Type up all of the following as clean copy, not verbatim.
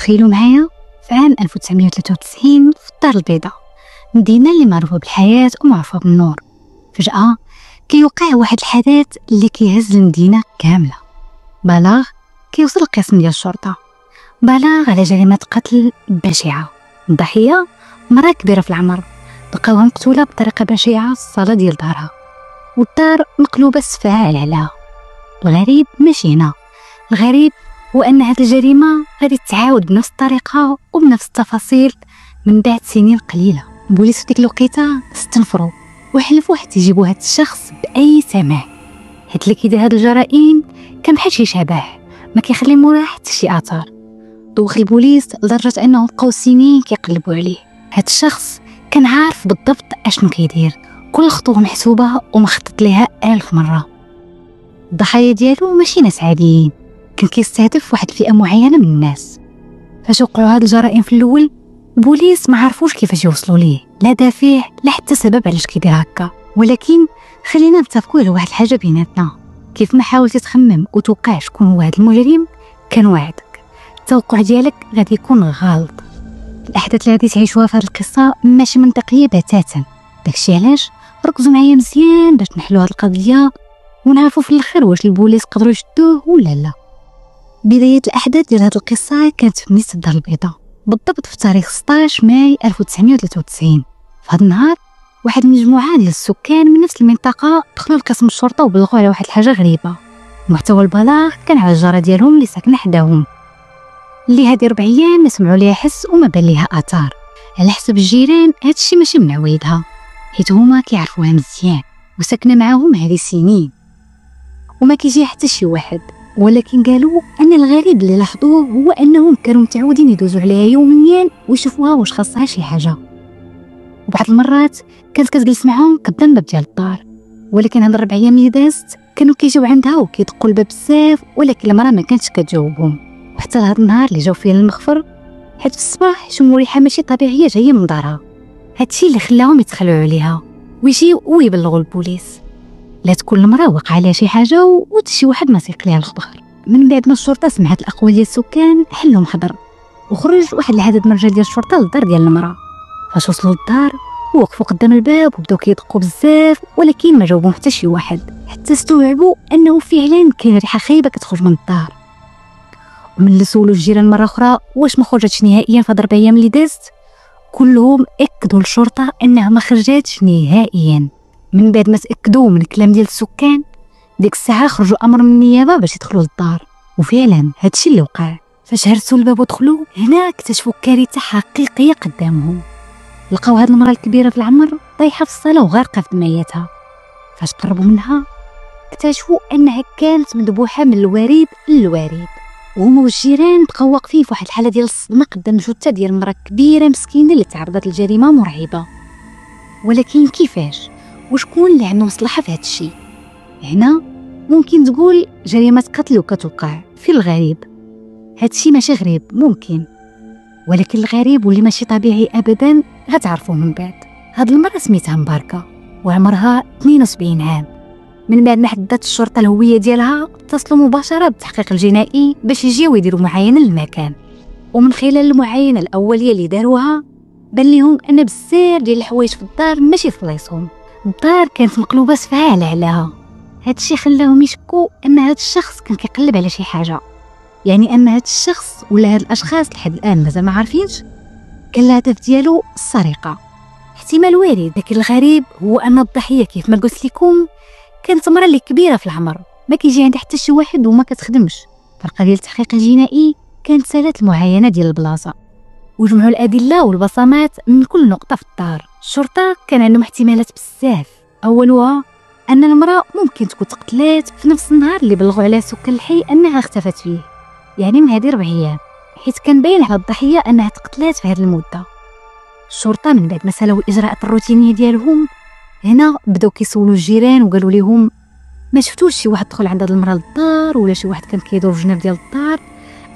تخيلوا معايا في عام 1993 في الدار البيضاء، مدينة اللي معروفة بالحياة ومعروفة بالنور. فجأة كيوقع واحد الحدث اللي كيهز المدينة كاملة. بلاغ كيوصل القسم ديال الشرطة، بلاغ على جريمة قتل بشعة. الضحية مرأة كبيرة في العمر، لقاوها مقتولة بطريقة بشعة في الصالة ديال دارها، والدار مقلوبة سفاها على عليها. الغريب ماشي هنا، الغريب هو أن هذه الجريمة غادي تتعاود بنفس الطريقة وبنفس التفاصيل من بعد سنين قليلة. البوليس في ديك الوقيته استنفروا وحلفوا حتى يجيبوا هذا الشخص بأي ثمن، حيت اللي كيدير هاد الجرائم كان بحال شي شبح ما كيخلي موراه حتى شي اثار. دوخ البوليس لدرجه انهم بقاو سنين كيقلبوا عليه. هاد الشخص كان عارف بالضبط اشنو كيدير، كل خطوه محسوبه ومخطط ليها 1000 مره. الضحايا ديالو ماشي ناس عاديين، كان كيستهدف واحد الفئه معينه من الناس. فاش وقعوا هاد الجرائم في الاول البوليس ما عرفوش كيفاش يوصلوا ليه، لا دافع لا حتى سبب علاش كيدير هكا. ولكن خلينا نتفقوا على واحد الحاجه بيناتنا، كيف ما حاولتي تخمم وتوقع شكون هو هذا المجرم كنوعدك التوقع ديالك غادي يكون غلط. الاحداث اللي غادي تعيشوها في هذه القصه ماشي منطقيه بتاتا. داكشي علاش ركزوا معايا مزيان باش نحلوا هذه القضيه ونعرفوا في الاخر واش البوليس قدروا يشدوه ولا لا. بدايه الاحداث ديال هذه القصه كانت في مدينه الدار البيضاء، بالضبط في تاريخ 16 ماي 1993. في هذا النهار واحد المجموعه ديال السكان من نفس المنطقه دخلوا لقسم الشرطه وبلغوا على واحد الحاجه غريبه. محتوى البلاغ كان على الجاره ديالهم اللي ساكنه حداهم، اللي هذه 4 ايام ما سمعوا ليها حس وما بان ليها اثار. على حسب الجيران هادشي ماشي من عوايدها، حيت هما كيعرفوها مزيان وساكنه معاهم هذه سنين وما كيجي حتى شي واحد. ولكن قالوا ان الغريب اللي لاحظوه هو انهم كانوا متعودين يدوزوا عليها يوميا ويشوفوها واش خاصها شي حاجه. وبعض المرات كانت كتجلس معاهم قدام الباب ديال الدار، ولكن هاد 4 ايام اللي دازت كانوا كيجيو عندها وكيدقوا الباب بزاف، ولكن المراه ما كانتش كتجاوبهم. وحتى لهاد النهار اللي جاو فيه المخفر، حيت في الصباح شموا ريحه ماشي طبيعيه جايه من دارها. هادشي اللي خلاهم يتخلعوا عليها ويجيو ويبلغوا البوليس. لا تكون المراه وقع عليها شي حاجه وتا شي واحد ما سيق ليها الخبر. من بعد ما الشرطه سمعت الاقوال ديال السكان حلوا محضر وخرج واحد العدد من رجال ديال الشرطه للدار ديال المراه. فاش وصلوا للدار وقفوا قدام الباب وبداو كيدقوا بزاف، ولكن ما جاوبهم حتى شي واحد، حتى استوعبوا انه فعلا كاين ريحه خايبه كتخرج من الدار. ومن اللي سولوا الجيران مره اخرى واش ما خرجتش نهائيا في هاد 4 ايام اللي دازت، كلهم اكدوا للشرطه انها ما خرجتش نهائيا. من بعد ما تاكدوا من الكلام ديال السكان، ديك الساعه خرجوا امر من النيابه باش يدخلوا للدار. وفعلا هادشي اللي وقع. فاش هرسوا الباب ودخلوا هنا اكتشفوا كارثه حقيقيه قدامهم. لقاو هاد المراه الكبيره في العمر طايحه في الصاله وغارقه في دميتها. فاش قربوا منها اكتشفوا انها كانت مذبوحه من الوريد للوريد. وهما والجيران بقاو واقفين في واحد الحاله ديال الصدمه قدام الجثه ديال المراه كبيره مسكينه اللي تعرضت لجريمه مرعبه. ولكن كيفاش وشكون اللي عنده مصلحه في هذا الشيء؟ هنا ممكن تقول جريمه قتل وكتوقع في الغريب. هذا الشيء ماشي غريب ممكن، ولكن الغريب واللي ماشي طبيعي ابدا غتعرفوه من بعد. هاد المراه سميتها مباركه وعمرها 72 عام. من بعد ما حددت الشرطه الهويه ديالها اتصلوا مباشره بالتحقيق الجنائي باش يجيو يديروا معاينه للمكان. ومن خلال المعاينه الاوليه اللي داروها بان لهم ان بزاف ديال الحوايج في الدار ماشي في بلايصهم. الدار كانت مقلوبه سفها على عليها. هادشي خلاهم يشكوا ان هاد الشخص كان كيقلب على شي حاجه، يعني ان هاد الشخص ولا هاد الاشخاص لحد الان مازال ما عارفينش كان الهدف ديالو السرقه. احتمال وارد، لكن الغريب هو ان الضحيه كيف ما قلت لكم كانت مرة اللي كبيره في العمر، ما كيجي عندها حتى شي واحد وما كتخدمش. فرقه ديال التحقيق الجنائي كانت سالات المعاينه ديال البلاصه وجمعوا الادله والبصمات من كل نقطه في الدار. الشرطه كان عندهم احتمالات بزاف. اولها ان المراه ممكن تكون تقتلات في نفس النهار اللي بلغوا عليها سكان الحي انها اختفت فيه، يعني من هذه 4 ايام، حيت كان باين على الضحيه انها تقتلات في هذه المده. الشرطه من بعد ما سالوا الاجراءات الروتينيه ديالهم هنا بداو كيسولوا الجيران وقالوا لهم ما شفتوش شي واحد دخل عند هاد المراه للدار ولا شي واحد كان كيدور في الجناب ديال الدار،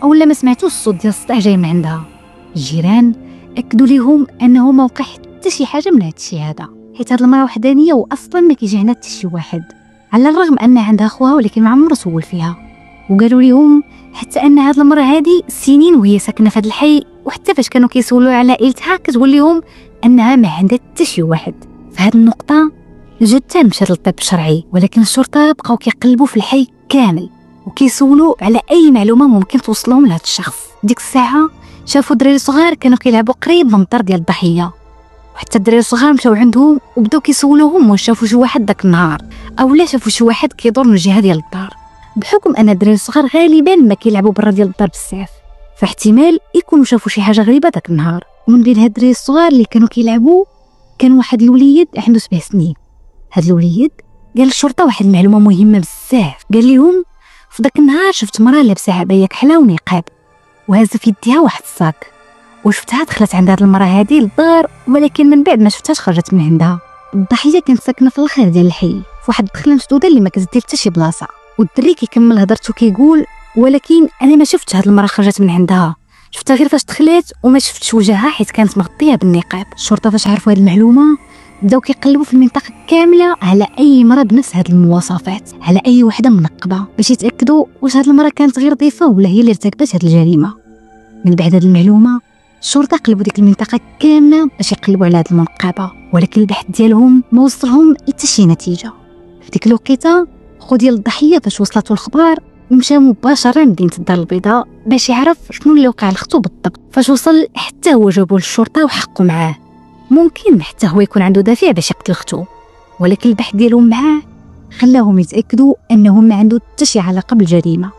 اولا ما سمعتوش الصوت ديال السطح جاي من عندها. الجيران اكدوا لهم انه ما وقع حتى شي حاجه من هاد الشيء هذا، حيت هاد المراه وحدانيه واصلا ما كيجي عندها حتى شي واحد، على الرغم ان عندها خوها ولكن ما عمره سول فيها. وقالوا لهم حتى ان هاد المراه هادي سنين وهي ساكنه في هذا الحي، وحتى فاش كانوا كيسولوا على عائلتها كتقول لهم انها ما عندها حتى شي واحد. في هذه النقطه جدان مشات للطب الشرعي، ولكن الشرطه بقاو كيقلبوا في الحي كامل وكيسولوا على اي معلومه ممكن توصلهم لهذا الشخص. ديك الساعه شافوا دراري صغار كانوا كيلعبوا قريب من الدار ديال الضحيه، وحتى الدراري الصغار مشاو عندهم وبداو كيسولوهم واش شافوا شي واحد داك النهار او لا شافوا شي واحد كيدور من الجهه ديال الدار، بحكم ان الدراري الصغار غالبا ما كيلعبوا برا ديال الدار بزاف، فاحتمال يكونوا شافوا شي حاجه غريبه داك النهار. ومن بين هاد الدراري الصغار اللي كانوا كيلعبوا كان واحد الوليد عنده 7 سنين. هاد الوليد قال للشرطه واحد المعلومه مهمه بزاف، قال لهم في داك النهار شفت مراه لابسه عبايه كحله ونقاب وهازه في يديها واحد الصاك، وشفتها دخلت عند هاد المراه هادي للدار، ولكن من بعد ما شفتهاش خرجت من عندها. الضحيه كانت ساكنه في الاخر ديال الحي في واحد الدخله مسدوده اللي ما كتدير حتى شي بلاصه. والدري كيكمل هضرته كيقول ولكن انا ما شفتش هاد المراه خرجت من عندها، شفتها غير فاش دخلت وما شفتش وجهها حيت كانت مغطيه بالنقاب. الشرطه فاش عرفوا هاد المعلومه بداو كيقلبوا في المنطقه كامله على اي مراه بنفس هاد المواصفات، على اي وحده منقبه باش يتاكدوا واش هاد المراه كانت غير ضيفه ولا هي اللي ارتكبت هاد الجريمه. من بعد هاد المعلومه الشرطه قلبوا ديك المنطقه كامله باش يقلبوا على هاد المنقبه، ولكن البحث ديالهم ما وصلهم حتى شي نتيجه. في ديك الوقيته خو ديال الضحيه فاش وصلته الخبر مشى مباشره لمدينه الدار البيضاء باش يعرف شنو اللي وقع لختو بالضبط. فاش وصل حتى هو جابوه للشرطه وحقوا معاه. ممكن حتى هو يكون عنده دافع باش يقتل اختو، ولكن البحث ديالهم معاه خلاهم يتاكدوا انه ما عنده حتى شي علاقه بالجريمه.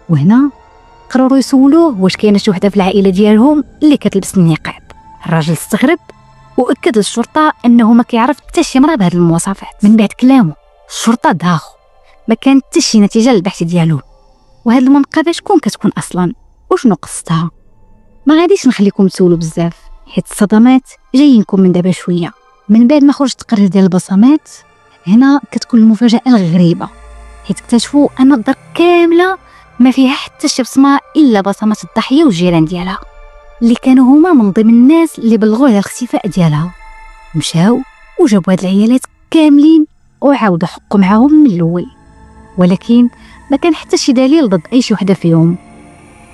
وهنا قرروا يسولوه واش كاينه شي وحده في العائله ديالهم اللي كتلبس النقاب. الراجل استغرب واكد للشرطه انه ما كيعرف حتى شي مراه بهذه المواصفات. من بعد كلامه الشرطه داخو ما كانت حتى شي نتيجه للبحث ديالو. وهاد المنقبه شكون كتكون اصلا وشنو قصتها؟ ما غاديش نخليكم تسولوا بزاف حيت الصدمات جايينكم من دابا شويه. من بعد ما خرج التقرير ديال البصمات هنا كتكون المفاجاه الغريبه، حيت اكتشفوا ان الدار كامله ما فيها حتى شي بصمه الا بصمات الضحيه والجيران ديالها اللي كانوا هما من ضمن الناس اللي بلغوا على الاختفاء ديالها. مشاو وجابوا هاد العيالات كاملين وعاودوا حقوا معاهم من الاول، ولكن ما كان حتى شي دليل ضد اي شي وحده فيهم.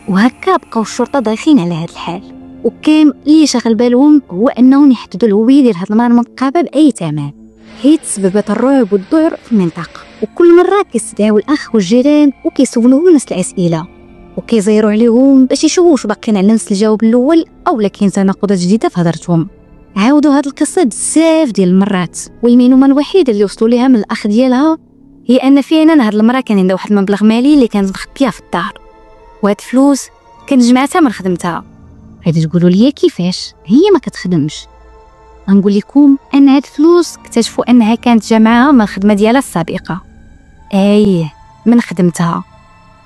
وهكا بقاو الشرطه دايخين على هاد الحال، وكان اللي شاغل بالهم هو انهم يحددوا الهويه ديال هاد المراه المنقبه باي ثمن، حيت سببت الرعب والذعر في المنطقه. وكل مره كيستدعوا الاخ والجيران وكيسولوهم نفس الاسئله وكيزيروا عليهم باش يشوفوا واش باقيين على نفس الجواب الاول او لا كاين تناقضات جديده في هضرتهم. عاودوا هاد القصه بزاف ديال المرات، والمعلومه الوحيده اللي وصلوا ليها من الاخ ديالها هي ان فعلا هاد المراه كان عندها واحد المبلغ مالي اللي كانت مخبيه في الدار، وهاد الفلوس كانت جمعتها من خدمتها. غادي تقولوا لي كيفاش هي ما كتخدمش؟ غنقول لكم ان هاد الفلوس اكتشفوا انها كانت جمعها من الخدمه ديالها السابقه. ايه من خدمتها،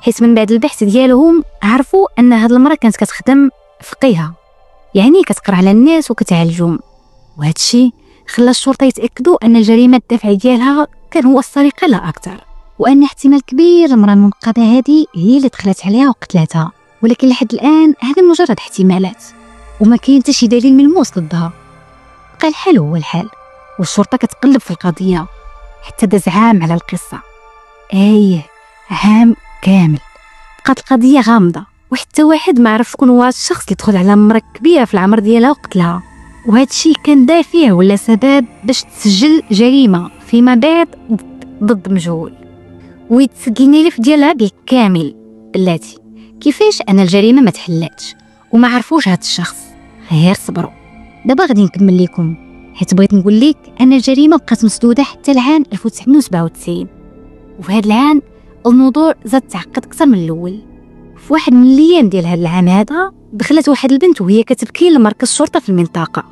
حيت من بعد البحث ديالهم عرفوا ان هاد المراه كانت كتخدم فقيهه، يعني كتقرا على الناس وكتعالجهم. وهذا الشيء خلى الشرطه يتاكدوا ان الجريمه الدافع ديالها كان هو السرقه لا اكثر، وان احتمال كبير المراه المنقبه هذه هي اللي دخلت عليها وقتلتها. ولكن لحد الان هذه مجرد احتمالات وما كاين حتى شي دليل ملموس ضدها. بقى الحال هو الحال، والشرطه كتقلب في القضيه حتى داز عام على القصه. ايه عام كامل بقات القضيه غامضه، وحتى واحد ما عرف شكون هو الشخص اللي دخل على مرة كبيره في العمر ديالها وقتلها. وهذا الشيء كان دافع ولا سبب باش تسجل جريمه فيما بعد ضد مجهول ويتسجل الملف ديالها بالكامل. بلاتي كيفاش انا الجريمه ما تحلاتش وما عرفوش هذا الشخص؟ غير صبروا دابا غادي نكمل لكم، حيت بغيت نقول لك ان الجريمه بقات مسدوده حتى العام 1997. وفي هذا العام الموضوع زاد تعقد اكثر من الاول. في واحد من الايام ديال هذا العام هذا دخلت واحد البنت وهي كتبكي لمركز الشرطه في المنطقه،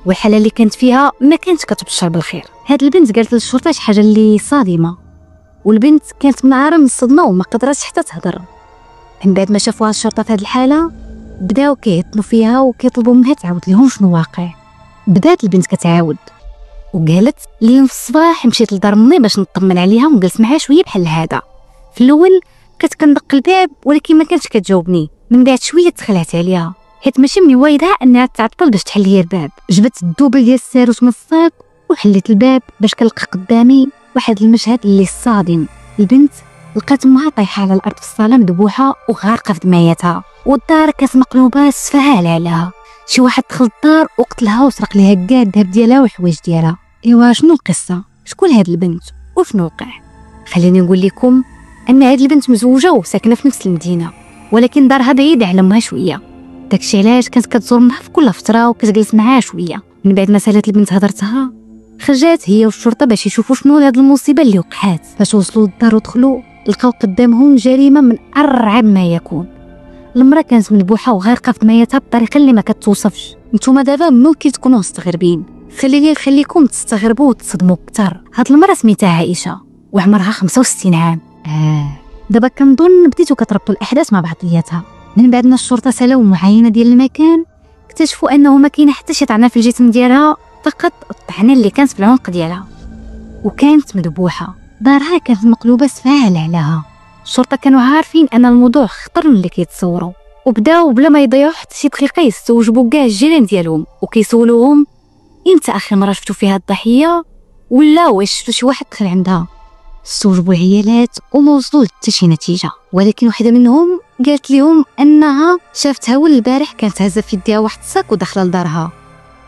والحاله اللي كانت فيها ما كانتش كتبشر بالخير. هاد البنت قالت للشرطه شي حاجه اللي صادمه، والبنت كانت منعاره من الصدمه وما قدراتش حتى تهضر. من بعد ما شافوها الشرطه في هذه الحاله بداو كيهتموا فيها وكيطلبوا منها تعاود لهم شنو واقع. بدات البنت كتعاود وقالت اليوم في الصباح مشيت لدار امي باش نطمن عليها ونجلس معها شويه بحال هذا. في الاول كنت كندق الباب ولكن ما كانتش كتجاوبني. من بعد شويه تخلعت عليها حيت ماشي من وايدها انها تعطل باش تحل لي الباب. جبت الدوبل ديال الساروت من الصاك وحليت الباب باش كنلقى قدامي واحد المشهد اللي صادم. البنت لقات امها طايحه على الارض في الصاله مذبوحه وغارقه في دمايتها، والدار كانت مقلوبه سفهال عليها. شي واحد دخل الدار وقتلها وسرق ليها كاع الذهب ديالها والحوايج ديالها. ايوا شنو القصه؟ شكون هاد البنت وشنو وقع؟ خليني نقول لكم ان هاد البنت مزوجه وساكنه في نفس المدينه، ولكن دارها بعيده على امها شويه. داكشي علاش كانت كتزور امها في كل فتره وكتجلس معاها شويه. من بعد ما سالات البنت هضرتها، خرجات هي والشرطه باش يشوفوا شنو هاد المصيبه اللي وقعات. فاش وصلوا للدار ودخلوا لقاو قدامهم جريمه من ارعب ما يكون. المراه كانت مذبوحه وغارقه في دمايتها بطريقه اللي ما كتوصفش. نتوما دابا ممكن تكونوا مستغربين، خليكم تستغربوا وتصدموا اكثر. هاد المراه سميتها عائشه وعمرها 65 عام. دابا كنظن بديتو كتربطوا الاحداث مع بعضياتها. من بعد ما الشرطه سالاو المعاينه ديال المكان، اكتشفوا انه ما كاينه حتى شي طعنه في الجسم ديالها، فقط الطعنه اللي كانت في العنق ديالها، وكانت مذبوحه. دارها كانت مقلوبه سفاهل عليها. الشرطه كانوا عارفين ان الموضوع خطر من اللي كيتصوروا، وبداو بلا ما يضيعوا حتى شي دقيقه يستوجبوا كاع الجيران ديالهم وكيسولوهم امتى اخر مره شفتوا فيها الضحيه، ولا واش شفتوا شي واحد دخل عندها. استوجبوا العيالات وما وصلوا حتى شي نتيجه، ولكن وحده منهم قالت لهم انها شافتها اول البارح كانت هازه في يديها واحد الصاك وداخله لدارها،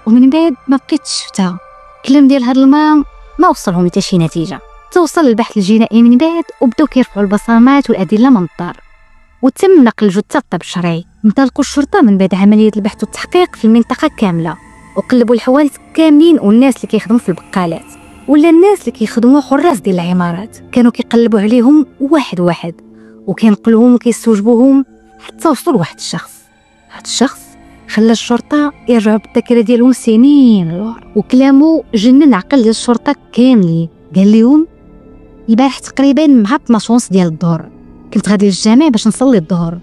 ومن بعد ما بقيتش شفتها. الكلام ديال هاد المراه ما وصلهم حتى شي نتيجه. توصل البحث الجنائي من بعد وبداو كيرفعوا البصمات والادله من الدار، وتم نقل الجثه للطب الشرعي. انطلقوا الشرطه من بعد عمليه البحث والتحقيق في المنطقه كامله، وقلبوا الحوادث كاملين، والناس اللي كيخدموا في البقالات ولا الناس اللي كيخدموا حراس ديال العمارات كانوا كيقلبوا عليهم واحد واحد وكينقلوهم وكيستوجبوهم حتى وصلوا لواحد الشخص. هاد الشخص خلى الشرطه يرجعوا بالذاكره ديالهم سنين للور، وكلامه جنن عقل ديال الشرطه كاملين. قال لهم البارح تقريبا مع 12 ديال الظهر كنت غادي للجامع باش نصلي الظهر،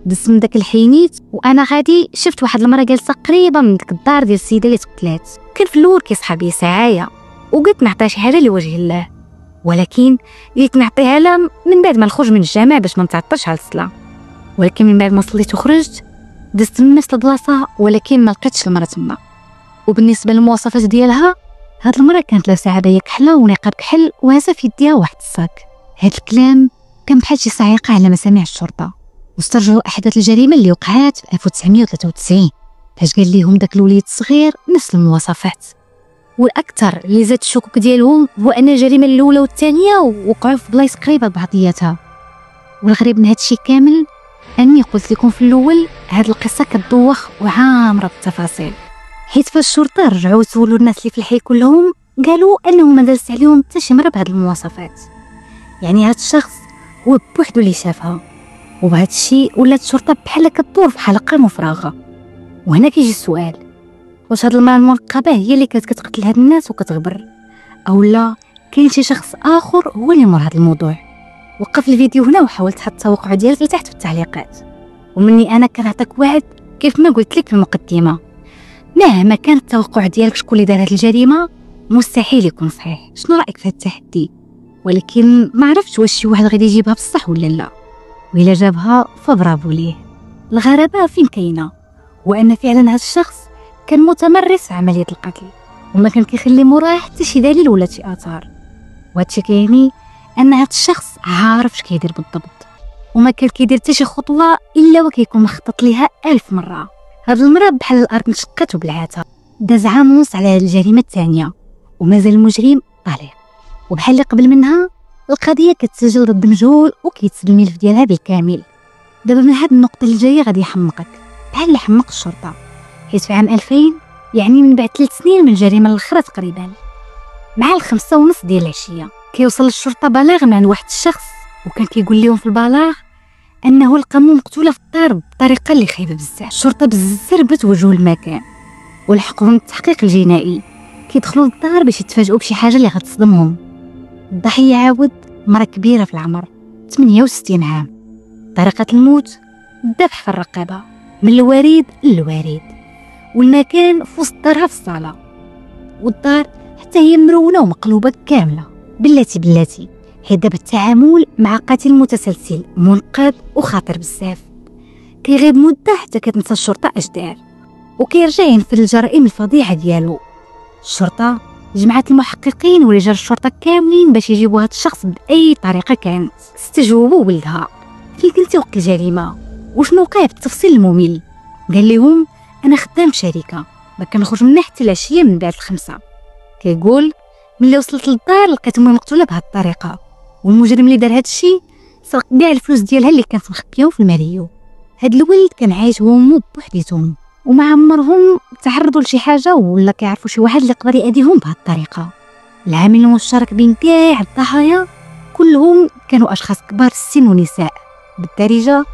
دزت من داك الحينيت وانا غادي شفت واحد المراه جالسه قريبه من ديك الدار ديال السيده اللي تقتلات. كان في الاول كيصحى بيا ساعايه وقلت نعطيها شي حاجه لوجه الله، ولكن قلت نعطيها لها من بعد ما نخرج من الجامع باش ما نتعطلش على الصلاه. ولكن من بعد ما صليت وخرجت دزت من نفس البلاصه، ولكن ما لقيتش المراه تما. وبالنسبه للمواصفات ديالها، هاد المراه كانت لابسه عبايه كحله ونقاب كحل وهازه في يديها واحد الصاك. هاد الكلام كان بحال شي صعيقه على مسامع الشرطه، واسترجعوا احداث الجريمه اللي وقعات في 1993 فاش قال لهم داك الوليد الصغير نفس المواصفات. والاكثر اللي زاد الشكوك ديالهم هو ان الجريمه الاولى والثانيه وقعوا في بلايص قريبه لبعضياتها. والغريب من هادشي كامل اني قلت لكم في الاول هاد القصه كتدوخ وعامره بالتفاصيل، حيت فاش الشرطه رجعوا سولوا الناس اللي في الحي كلهم قالوا انهم ما دازت عليهم حتى شي مره بهاد المواصفات. يعني هاد الشخص هو بوحدو اللي شافها، وبهذا الشيء ولات الشرطه بحال كدور في حلقه مفرغه. وهنا كيجي السؤال، واش هاد المراه الملقبه هي اللي كانت كتقتل هاد الناس وكتغبر، او لا كاين شي شخص اخر هو اللي مور هاد الموضوع؟ وقف الفيديو هنا وحاول تحط التوقع ديالك لتحت في التعليقات. ومني انا كنعطيك وعد كيف ما قلت لك في المقدمه، مهما كان التوقع ديالك شكون اللي دار هاد الجريمه مستحيل يكون صحيح. شنو رايك في هاد التحدي؟ ولكن ما عرفتش واش شي واحد غادي يجيبها بصح ولا لا، وإلا جابها فبرافو ليه. الغرابه فين كاينه هو ان فعلا هذا الشخص كان متمرس في عمليه القتل، وما كان كيخلي موراه حتى شي دليل ولا شي اثار. وهادشي كيعني ان هذا الشخص عارف اش كيدير بالضبط، وما كان كيدير حتى شي خطوه الا وكيكون مخطط ليها 1000 مره. هاد المراه بحال الارض انشقت وبلعاتها. داز عام ونص على هاد الجريمه الثانيه ومازال المجرم طالع، وبحال اللي قبل منها القضيه كتسجل ضد مجهول وكيتسد الملف ديالها بالكامل. دابا من هاد النقطه اللي جايه غادي يحمقك بحال اللي حمق الشرطه، حيت في عام 2000 يعني من بعد 3 سنين من الجريمه الاخرى تقريبا، مع 5:30 ديال العشيه كيوصل للشرطه بلاغ من عند واحد الشخص، وكان كيقول لهم في البلاغ انه لقاو مقتوله في الدار بطريقه اللي خايبه بزاف. الشرطه بالزر بتوجهوا المكان ولحقهم التحقيق الجنائي، كيدخلوا للدار باش يتفاجئوا بشي حاجه اللي غتصدمهم. الضحيه عاود مرة كبيره في العمر 68 عام. طريقه الموت الذبح في الرقبه من الوريد للوريد، والمكان في وسط دارها في الصاله، والدار حتى هي مرونه ومقلوبه كامله. بلاتي حيت دابا التعامل مع قاتل متسلسل منقذ وخطر بزاف. كيغيب مده حتى كتنسى الشرطه اش دار، وكيرجع ينفذ الجرائم الفظيعه ديالو. الشرطه جمعت المحققين ورجال الشرطه كاملين باش يجيبوا هذا الشخص باي طريقه كانت. استجوبوا ولدها: فين كنتي وقت الجريمه؟ وشنو وقع بالتفصيل الممل؟ قال لهم: انا خدام في شركه ما كنخرج منها حتى العشيه من بعد 5. كيقول: ملي وصلت للدار لقيت امي مقتوله بهذه الطريقه، والمجرم اللي دار هذا الشيء سرق كاع الفلوس ديالها اللي كانت مخبيهم في الماريو. هاد الولد كان عايش هو وامو بوحديتهم، وما عمرهم تعرضوا لشي حاجه ولا كيعرفوا شي واحد اللي يقدر يأذيهم بهذه الطريقه. العامل المشترك بين كاع الضحايا كلهم كانوا اشخاص كبار السن ونساء، بالدارجه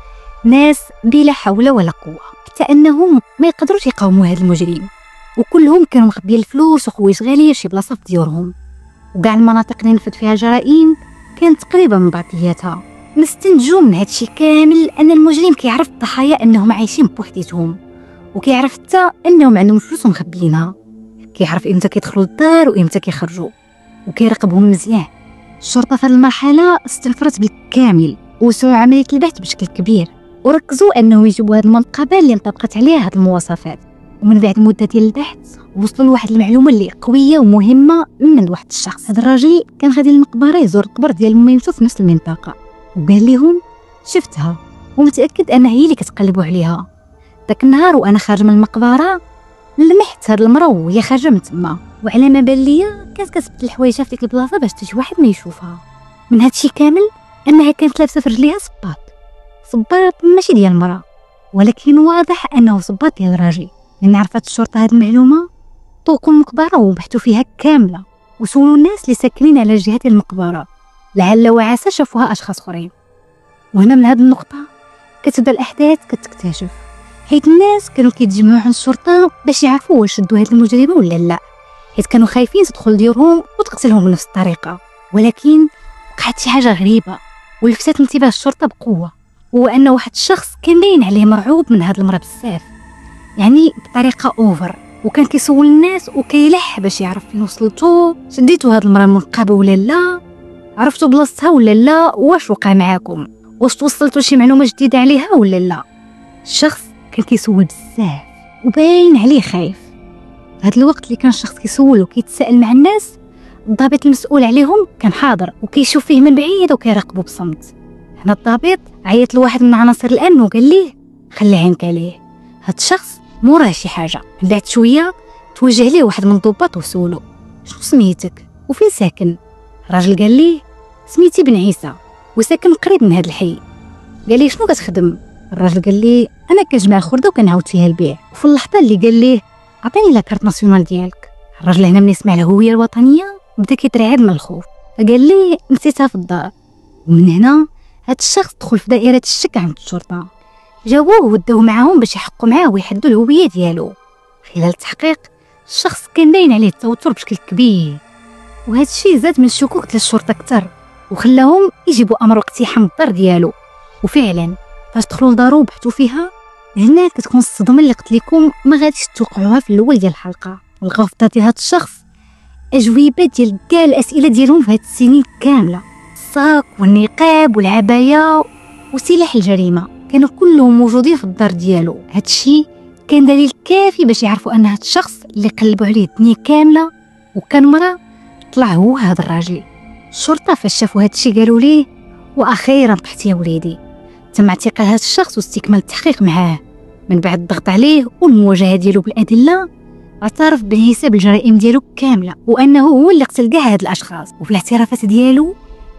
ناس بلا حول ولا قوه، حتى انهم ما يقدروش يقاوموا هذا المجرم، وكلهم كانوا مخبيين الفلوس وحوايج غاليه شي بلاصه في ديورهم. وكاع المناطق اللي نفذ فيها الجرائم كانت تقريبا من بعضياتها. نستنتجوا من هادشي كامل ان المجرم كيعرف الضحايا انهم عايشين بوحديتهم، وكيعرف حتى انهم عندهم فلوس مخبيينها، كيعرف امتى كيدخلوا للدار وامتى كيخرجوا، وكيراقبهم مزيان. الشرطه في هذه المرحله استنفرت بالكامل وسعوا عمليه البحث بشكل كبير، وركزوا انهم يجيبوا هذه المنقبه اللي انطبقت عليها هذه المواصفات. ومن بعد مده ديال البحث وصلوا لواحد المعلومه اللي قويه ومهمه من واحد الشخص. هذا الراجل كان غادي للمقبره يزور القبر ديال ميمتو في نفس المنطقه، وقال لهم: شفتها ومتاكد انها هي اللي كتقلبوا عليها. داك النهار وانا خارج من المقبره لمحت هاد المراه وهي خارجه من تما، وعلى ما بان ليا كانت كتبدل الحوايجها في ديك البلاصه باش شي واحد ما يشوفها. من هادشي كامل انها كانت لابسه في رجليها صباط ماشي ديال المراه، ولكن واضح انه صباط ديال الراجل. لان عرفت الشرطه هاد المعلومه طوقوا المقبره وبحثوا فيها كامله، وسولوا الناس اللي ساكنين على الجهه ديال المقبره، لعل وعسى شافوها اشخاص اخرين. وهنا من هاد النقطه كتبدا الاحداث كتكتشف، حيت الناس كانوا كيتجمعوا عند الشرطه باش يعرفوا واش شدوا هاد المجرمه ولا لا، حيت كانوا خايفين تدخل ديورهم وتقتلهم بنفس الطريقه. ولكن وقعت شي حاجه غريبه ولفتت انتباه الشرطه بقوه، هو ان واحد الشخص كان باين عليه مرعوب من هاد المراه بزاف، يعني بطريقه اوفر، وكان كيسول الناس وكيلح باش يعرف فين وصلتوا، شديتوا هاد المراه منقبه ولا لا، عرفتوا بلاصتها ولا لا، واش وقع معاكم، واش توصلتوا شي معلومه جديده عليها ولا لا. الشخص كان كيسول بزاف وباين عليه خايف. هاد الوقت اللي كان الشخص كيسول وكيتساءل مع الناس، الضابط المسؤول عليهم كان حاضر وكيشوف فيه من بعيد وكيراقبه بصمت. هنا الضابط عيط لواحد من عناصر الامن وقال ليه: خلي عينك عليه، هاد الشخص موراه شي حاجه. بعد شويه توجه ليه واحد من الضباط وسولو: شنو سميتك وفين ساكن؟ الراجل قال ليه: سميتي بن عيسى وساكن قريب من هاد الحي. قال ليه: شنو كتخدم؟ الراجل قال ليه: انا كنجمع الخرده وكنعاود فيها البيع. وفي اللحظه اللي قال ليه: عطيني لا كارت ناسيونال ديالك، الراجل هنا من يسمع الهويه الوطنيه بدا كيترعب من الخوف، قال ليه: نسيتها في الدار. ومن هنا هاد الشخص دخل في دائره الشك عند الشرطه، جاووه وداوه معاهم باش يحقوا معاه ويحدوا الهويه ديالو. خلال التحقيق الشخص كان باين عليه التوتر بشكل كبير، وهذا الشيء زاد من الشكوك ديال الشرطه اكثر وخلاهم يجيبوا امر اقتحام الدار ديالو. وفعلا فاش دخلوا لدارو وبحثوا فيها، هنا كتكون الصدمه اللي قلت لكم ما غاديش توقعوها في الاول ديال الحلقه. لقاو في الدار ديال هذا الشخص اجوبه ديال كاع الاسئله ديالهم في هاد السنين كامله، الصاك والنقاب والعبايه وسلاح الجريمه كانوا كلهم موجودين في الدار ديالو. هاد الشيء كان دليل كافي باش يعرفوا ان هاد الشخص اللي قلبوا عليه الدنيا كامله وكان مرة طلع هو هذا الراجل. الشرطه فاش شافوا هاد الشيء قالوا ليه: واخيرا طحتي يا وليدي. تم اعتقال هذا الشخص واستكمال التحقيق معاه. من بعد الضغط عليه والمواجهه ديالو بالادله، اعترف بن عيسى بالجرائم ديالو كامله وانه هو اللي قتل كاع هاد الاشخاص. وفي الاعترافات ديالو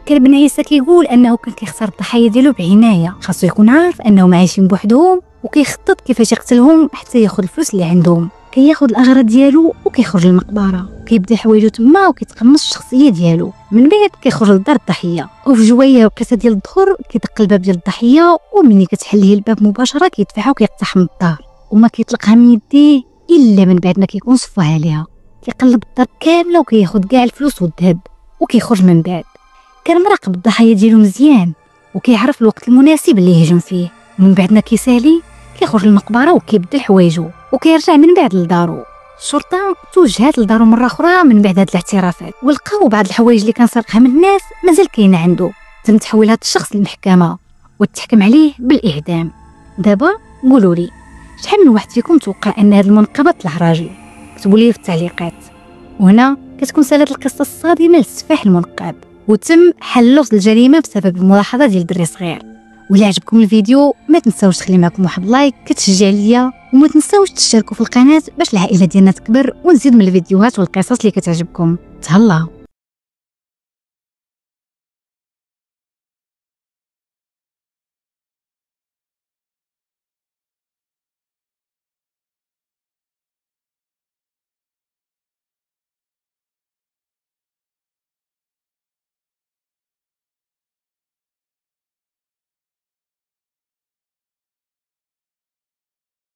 كان بن عيسى كيقول انه كان كيختار الضحايا ديالو بعنايه، خاصو يكون عارف انهم عايشين بوحدهم وكيخطط كيفاش يقتلهم حتى ياخذ الفلوس اللي عندهم. كياخذ الاغراض ديالو وكيخرج للمقبره وكيبدا حوايجو تما وكيتقمص الشخصيه ديالو. من بعد كيخرج لدار الضحيه، وفي جويه وقيته ديال الظهر كيدق الباب ديال الضحيه، ومني كتحل ليه الباب مباشره كيدفعها وكيقتحم الدار وما كيطلقها من يديه الا من بعد ما كيكون صفاها عليها. كيقلب الدار كامله وكياخذ كاع الفلوس والذهب وكيخرج. من بعد كان مراقب الضحايا ديالو مزيان وكيعرف الوقت المناسب اللي يهجم فيه. من بعد ما كيسالي كيخرج للمقبره وكيبدل حوايجو وكيرجع من بعد لدارو. الشرطه توجهات لدارو مره اخرى من بعد هاد الاعترافات، ولقاو بعض الحوايج اللي كان سرقها من الناس مازال كاينه عنده. تم تحويل هاد الشخص للمحكمه وتحكم عليه بالاعدام. دابا قولوا لي شحال من واحد فيكم توقع ان هاد المنقبه طلع راجل؟ كتبوا لي في التعليقات. وهنا كتكون سالت القصه الصادمه للسفاح المنقب وتم حل لغز الجريمه بسبب الملاحظه ديال دري صغير. ولا عجبكم الفيديو ما تنساوش تخلي معكم واحد لايك كتشجع ليا، وما تنساوش تشتركوا في القناه باش العائله ديالنا تكبر ونزيد من الفيديوهات والقصص اللي كتعجبكم. تهلاو.